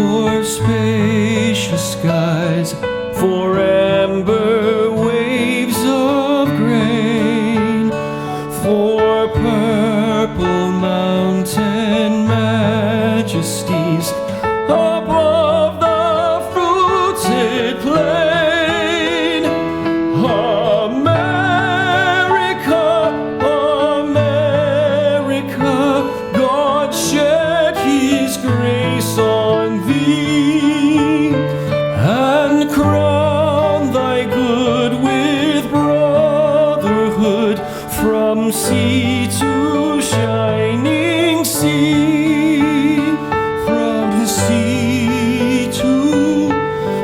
for spacious skies, for amber waves of grain, for purple mountain majesties above the fruited plain. America, America, God shed His grace on thee, and crown thy good with brotherhood from sea to shining sea, from sea to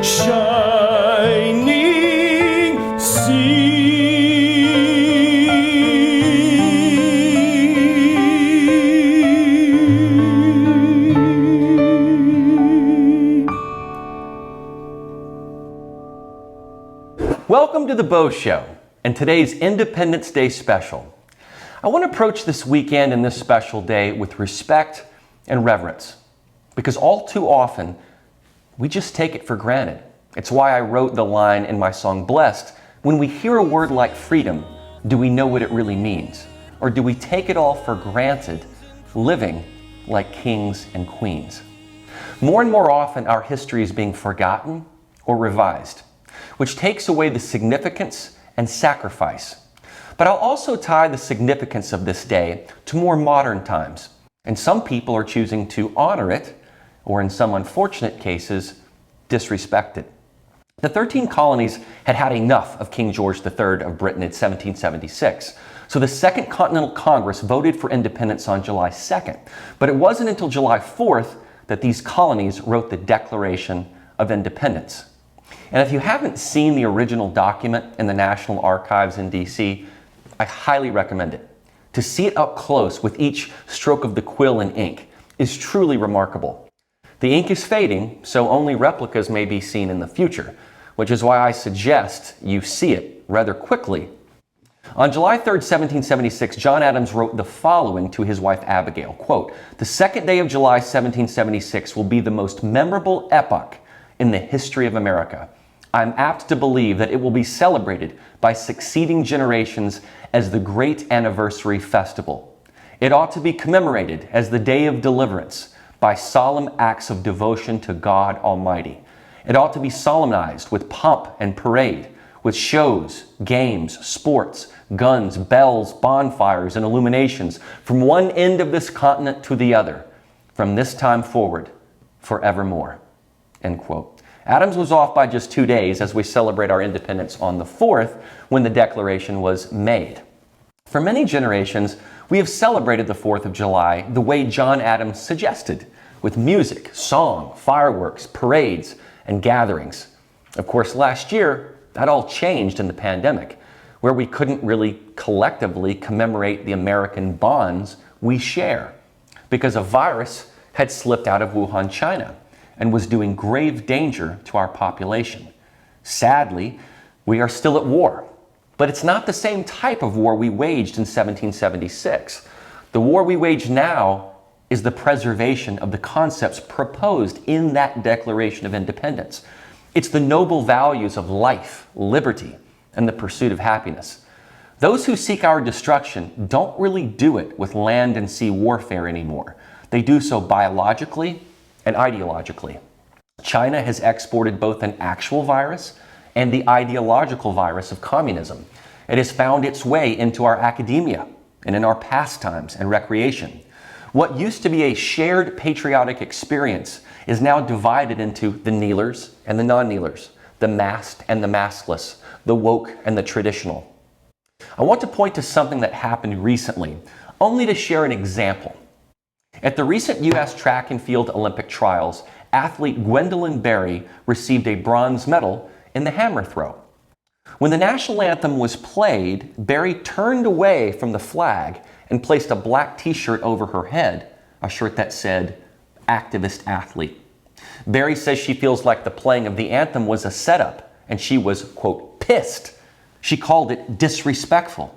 shining sea. Welcome to the Beau Show and today's Independence Day special. I want to approach this weekend and this special day with respect and reverence, because all too often we just take it for granted. It's why I wrote the line in my song Blessed, when we hear a word like freedom, do we know what it really means? Or do we take it all for granted, living like kings and queens? More and more often our history is being forgotten or revised, which takes away the significance and sacrifice. But I'll also tie the significance of this day to more modern times, and some people are choosing to honor it, or in some unfortunate cases, disrespect it. The 13 colonies had had enough of King George III of Britain in 1776, so the Second Continental Congress voted for independence on July 2nd, but it wasn't until July 4th that these colonies wrote the Declaration of Independence. And if you haven't seen the original document in the National Archives in DC, I highly recommend it. To see it up close with each stroke of the quill and ink is truly remarkable. The ink is fading, so only replicas may be seen in the future, which is why I suggest you see it rather quickly. On July 3rd, 1776, John Adams wrote the following to his wife Abigail, quote, "The second day of July 1776 will be the most memorable epoch in the history of America. I'm apt to believe that it will be celebrated by succeeding generations as the great anniversary festival. It ought to be commemorated as the day of deliverance by solemn acts of devotion to God Almighty. It ought to be solemnized with pomp and parade, with shows, games, sports, guns, bells, bonfires, and illuminations from one end of this continent to the other, from this time forward, forevermore." End quote. Adams was off by just 2 days as we celebrate our independence on the 4th, when the Declaration was made. For many generations, we have celebrated the 4th of July the way John Adams suggested, with music, song, fireworks, parades, and gatherings. Of course, last year, that all changed in the pandemic, where we couldn't really collectively commemorate the American bonds we share, because a virus had slipped out of Wuhan, China, and was doing grave danger to our population. Sadly, we are still at war, but it's not the same type of war we waged in 1776. The war we wage now is the preservation of the concepts proposed in that Declaration of Independence. It's the noble values of life, liberty, and the pursuit of happiness. Those who seek our destruction don't really do it with land and sea warfare anymore. They do so biologically and ideologically. China has exported both an actual virus and the ideological virus of communism. It has found its way into our academia and in our pastimes and recreation. What used to be a shared patriotic experience is now divided into the kneelers and the non-kneelers, the masked and the maskless, the woke and the traditional. I want to point to something that happened recently, only to share an example. At the recent U.S. track and field Olympic trials, athlete Gwendolyn Berry received a bronze medal in the hammer throw. When the national anthem was played, Berry turned away from the flag and placed a black t-shirt over her head, a shirt that said, "Activist Athlete." Berry says she feels like the playing of the anthem was a setup, and she was, quote, pissed. She called it disrespectful.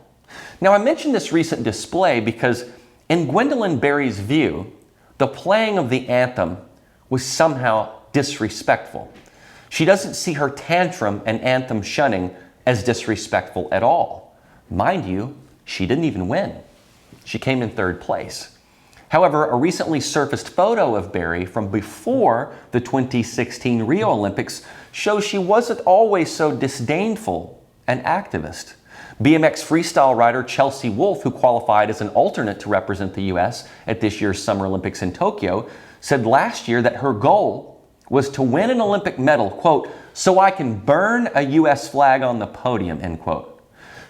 Now, I mention this recent display because in Gwendolyn Berry's view, the playing of the anthem was somehow disrespectful. She doesn't see her tantrum and anthem shunning as disrespectful at all. Mind you, she didn't even win. She came in third place. However, a recently surfaced photo of Barry from before the 2016 Rio Olympics shows she wasn't always so disdainful an activist. BMX freestyle rider Chelsea Wolfe, who qualified as an alternate to represent the U.S. at this year's Summer Olympics in Tokyo, said last year that her goal was to win an Olympic medal, quote, so I can burn a U.S. flag on the podium, end quote.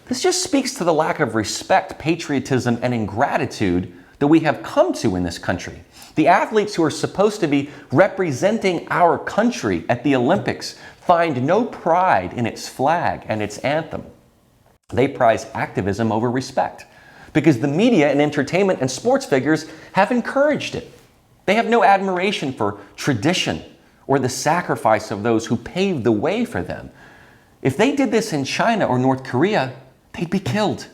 This just speaks to the lack of respect, patriotism, and ingratitude that we have come to in this country. The athletes who are supposed to be representing our country at the Olympics find no pride in its flag and its anthem. They prize activism over respect because the media and entertainment and sports figures have encouraged it. They have no admiration for tradition or the sacrifice of those who paved the way for them. If they did this in China or North Korea, they'd be killed.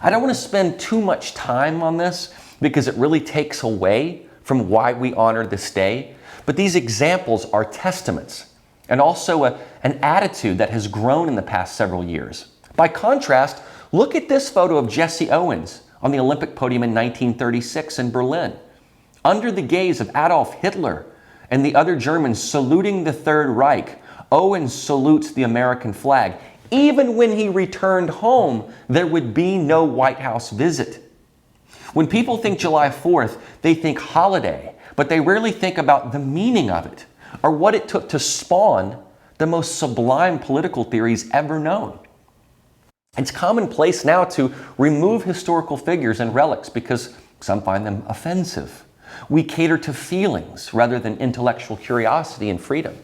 I don't want to spend too much time on this because it really takes away from why we honor this day. But these examples are testaments and also an attitude that has grown in the past several years. By contrast, look at this photo of Jesse Owens on the Olympic podium in 1936 in Berlin. Under the gaze of Adolf Hitler and the other Germans saluting the Third Reich, Owens salutes the American flag. Even when he returned home, there would be no White House visit. When people think July 4th, they think holiday, but they rarely think about the meaning of it or what it took to spawn the most sublime political theories ever known. It's commonplace now to remove historical figures and relics because some find them offensive. We cater to feelings rather than intellectual curiosity and freedom.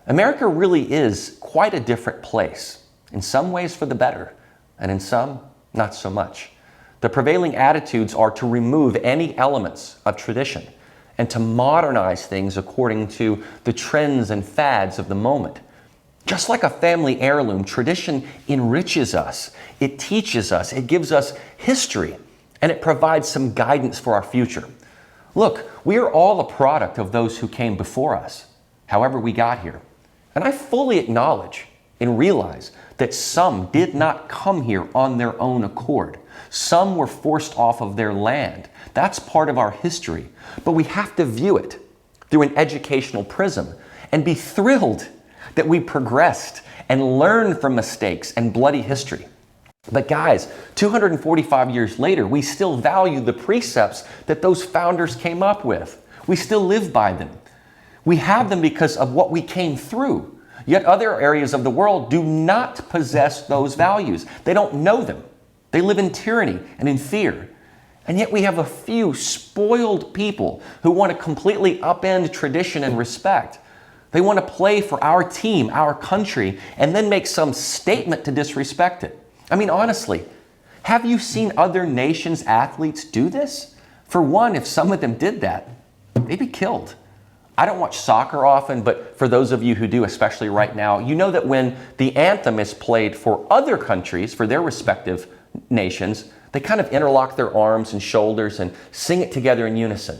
America really is quite a different place, in some ways for the better, and in some, not so much. The prevailing attitudes are to remove any elements of tradition and to modernize things according to the trends and fads of the moment. Just like a family heirloom, tradition enriches us, it teaches us, it gives us history, and it provides some guidance for our future. Look, we are all a product of those who came before us, however we got here. And I fully acknowledge and realize that some did not come here on their own accord. Some were forced off of their land. That's part of our history. But we have to view it through an educational prism and be thrilled that we progressed and learned from mistakes and bloody history. But guys, 245 years later, we still value the precepts that those founders came up with. We still live by them. We have them because of what we came through. Yet other areas of the world do not possess those values. They don't know them. They live in tyranny and in fear. And yet we have a few spoiled people who want to completely upend tradition and respect. They want to play for our team, our country, and then make some statement to disrespect it. I mean, honestly, have you seen other nations' athletes do this? For one, if some of them did that, they'd be killed. I don't watch soccer often, but for those of you who do, especially right now, you know that when the anthem is played for other countries, for their respective nations, they kind of interlock their arms and shoulders and sing it together in unison.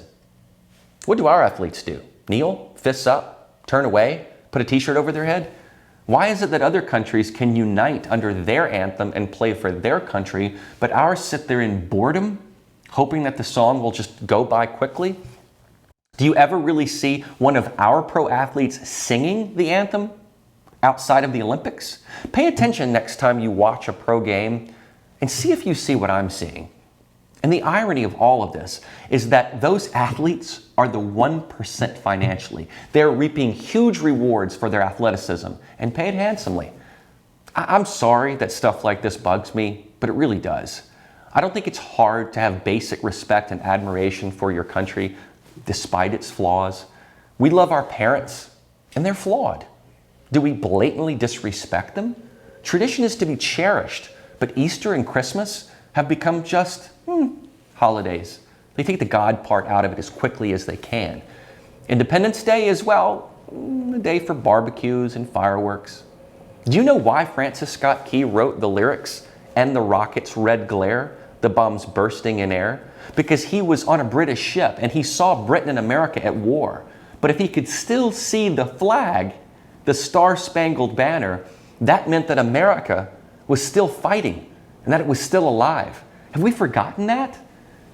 What do our athletes do? Kneel, fists up, turn away, put a t-shirt over their head? Why is it that other countries can unite under their anthem and play for their country, but ours sit there in boredom, hoping that the song will just go by quickly? Do you ever really see one of our pro athletes singing the anthem outside of the Olympics? Pay attention next time you watch a pro game and see if you see what I'm seeing. And the irony of all of this is that those athletes are the 1% financially. They're reaping huge rewards for their athleticism and paid handsomely. I'm sorry that stuff like this bugs me, but it really does. I don't think it's hard to have basic respect and admiration for your country despite its flaws. We love our parents, and they're flawed. Do we blatantly disrespect them? Tradition is to be cherished, but Easter and Christmas have become just holidays. They take the God part out of it as quickly as they can. Independence Day is, well, a day for barbecues and fireworks. Do you know why Francis Scott Key wrote the lyrics "And the rocket's red glare, the bombs bursting in air"? Because he was on a British ship and he saw Britain and America at war. But if he could still see the flag, the Star-Spangled Banner, that meant that America was still fighting and that it was still alive. Have we forgotten that?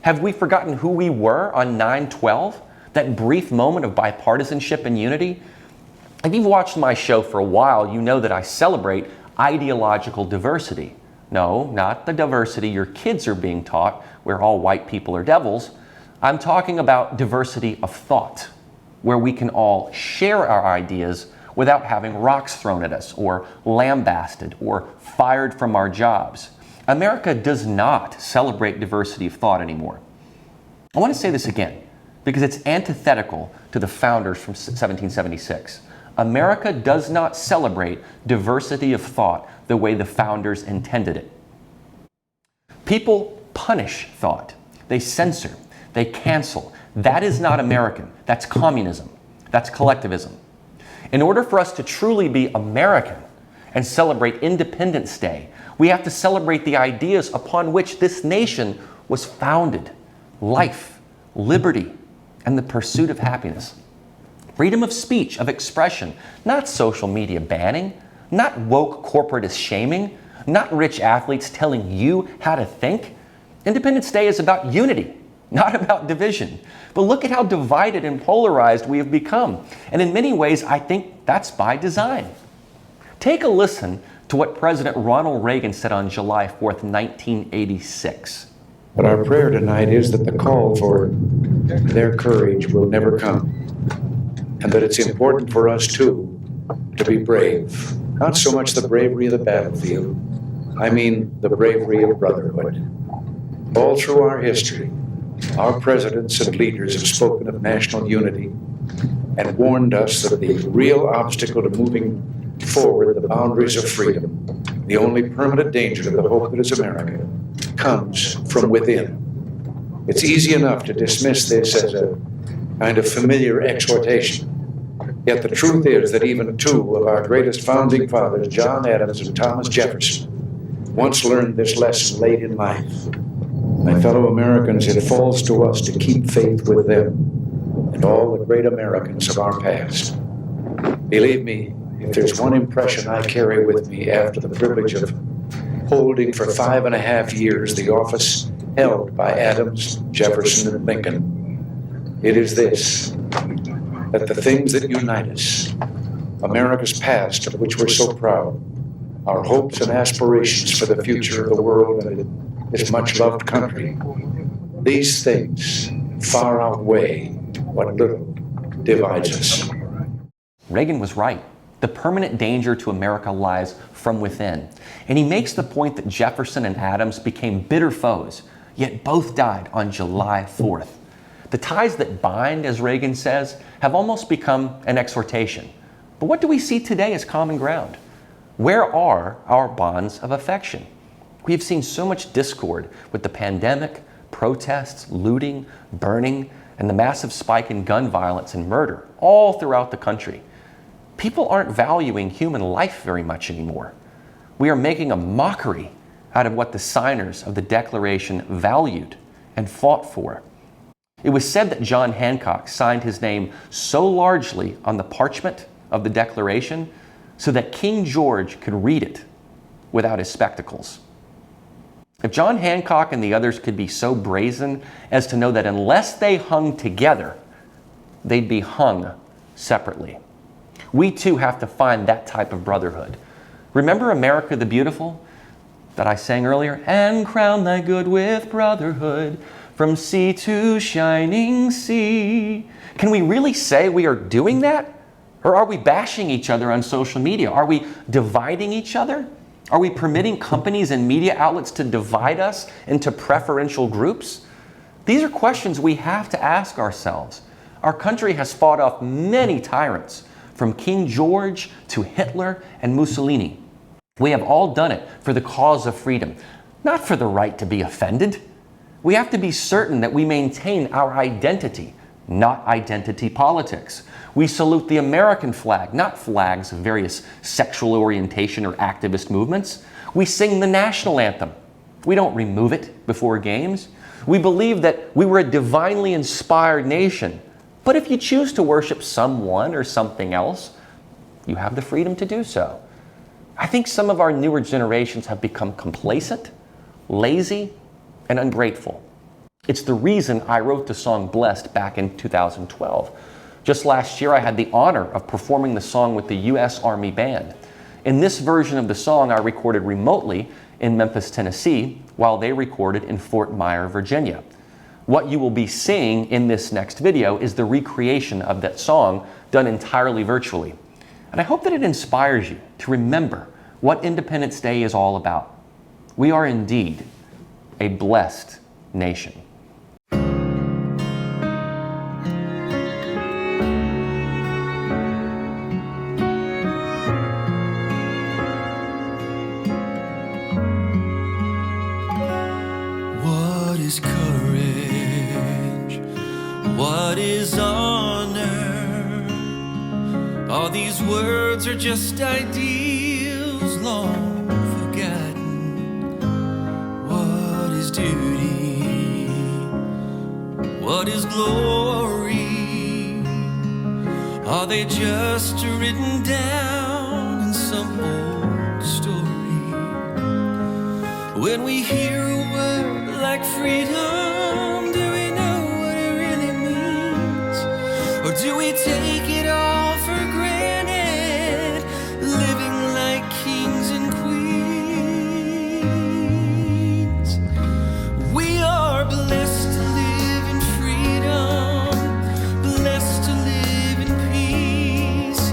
Have we forgotten who we were on 9/12? That brief moment of bipartisanship and unity? If you've watched my show for a while, you know that I celebrate ideological diversity. No, not the diversity your kids are being taught, where all white people are devils. I'm talking about diversity of thought, where we can all share our ideas without having rocks thrown at us, or lambasted, or fired from our jobs. America does not celebrate diversity of thought anymore. I want to say this again, because it's antithetical to the founders from 1776. America does not celebrate diversity of thought the way the founders intended it. People punish thought. They censor. They cancel. That is not American. That's communism. That's collectivism. In order for us to truly be American and celebrate Independence Day, we have to celebrate the ideas upon which this nation was founded: life, liberty, and the pursuit of happiness. Freedom of speech, of expression, not social media banning, not woke corporatist shaming, not rich athletes telling you how to think. Independence Day is about unity, not about division. But look at how divided and polarized we have become. And in many ways, I think that's by design. Take a listen to what President Ronald Reagan said on July 4th, 1986. But our prayer tonight is that the call for their courage will never come, and that it's important for us, too, to be brave. Not so much the bravery of the battlefield, I mean the bravery of brotherhood. All through our history, our presidents and leaders have spoken of national unity and warned us that the real obstacle to moving forward the boundaries of freedom, the only permanent danger to the hope that is America, comes from within. It's easy enough to dismiss this as a kind of familiar exhortation. Yet the truth is that even two of our greatest founding fathers, John Adams and Thomas Jefferson, once learned this lesson late in life. My fellow Americans, it falls to us to keep faith with them and all the great Americans of our past. Believe me, if there's one impression I carry with me after the privilege of holding for 5.5 years the office held by Adams, Jefferson, and Lincoln, it is this: that the things that unite us, America's past of which we're so proud, our hopes and aspirations for the future of the world and this much-loved country, these things far outweigh what little divides us. Reagan was right. The permanent danger to America lies from within. And he makes the point that Jefferson and Adams became bitter foes, yet both died on July 4th. The ties that bind, as Reagan says, have almost become an exhortation. But what do we see today as common ground? Where are our bonds of affection? We have seen so much discord with the pandemic, protests, looting, burning, and the massive spike in gun violence and murder all throughout the country. People aren't valuing human life very much anymore. We are making a mockery out of what the signers of the Declaration valued and fought for. It was said that John Hancock signed his name so largely on the parchment of the Declaration so that King George could read it without his spectacles. If John Hancock and the others could be so brazen as to know that unless they hung together, they'd be hung separately. We too have to find that type of brotherhood. Remember America the Beautiful that I sang earlier? And crown thy good with brotherhood from sea to shining sea. Can we really say we are doing that? Or are we bashing each other on social media? Are we dividing each other? Are we permitting companies and media outlets to divide us into preferential groups? These are questions we have to ask ourselves. Our country has fought off many tyrants, from King George to Hitler and Mussolini. We have all done it for the cause of freedom, not for the right to be offended. We have to be certain that we maintain our identity, not identity politics. We salute the American flag, not flags of various sexual orientation or activist movements. We sing the national anthem. We don't remove it before games. We believe that we were a divinely inspired nation, But if you choose to worship someone or something else, you have the freedom to do so. I think some of our newer generations have become complacent, lazy, and ungrateful. It's the reason I wrote the song Blessed back in 2012. Just last year, I had the honor of performing the song with the U.S. Army Band. In this version of the song, I recorded remotely in Memphis, Tennessee, while they recorded in Fort Myer, Virginia. What you will be seeing in this next video is the recreation of that song done entirely virtually. And I hope that it inspires you to remember what Independence Day is all about. We are indeed a blessed nation. What is courage? What is honor? All these words are just ideals long forgotten. What is duty? What is glory? Are they just written down in some old story? When we hear a word like freedom, do we know what it really means? Or do we take it all for granted, living like kings and queens? We are blessed to live in freedom, blessed to live in peace,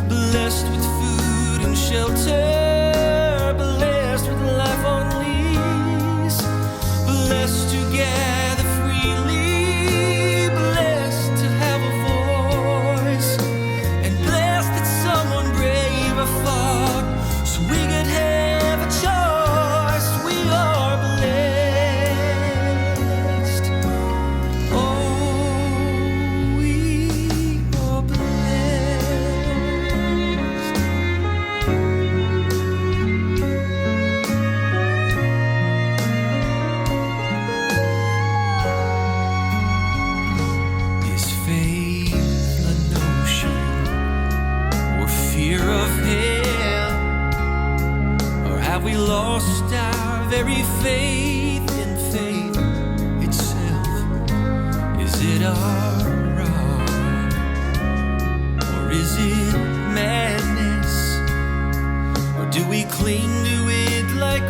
blessed with food and shelter, blessed with life on lease, blessed to gather freely, blessed to have a voice, and blessed that someone brave fought so we could have a choice. We are blessed. Oh, we are blessed. Is faith a notion, or fear of hell? Or have we lost our very faith in faith itself? Is it our wrong, or is it madness? Or do we cling to it like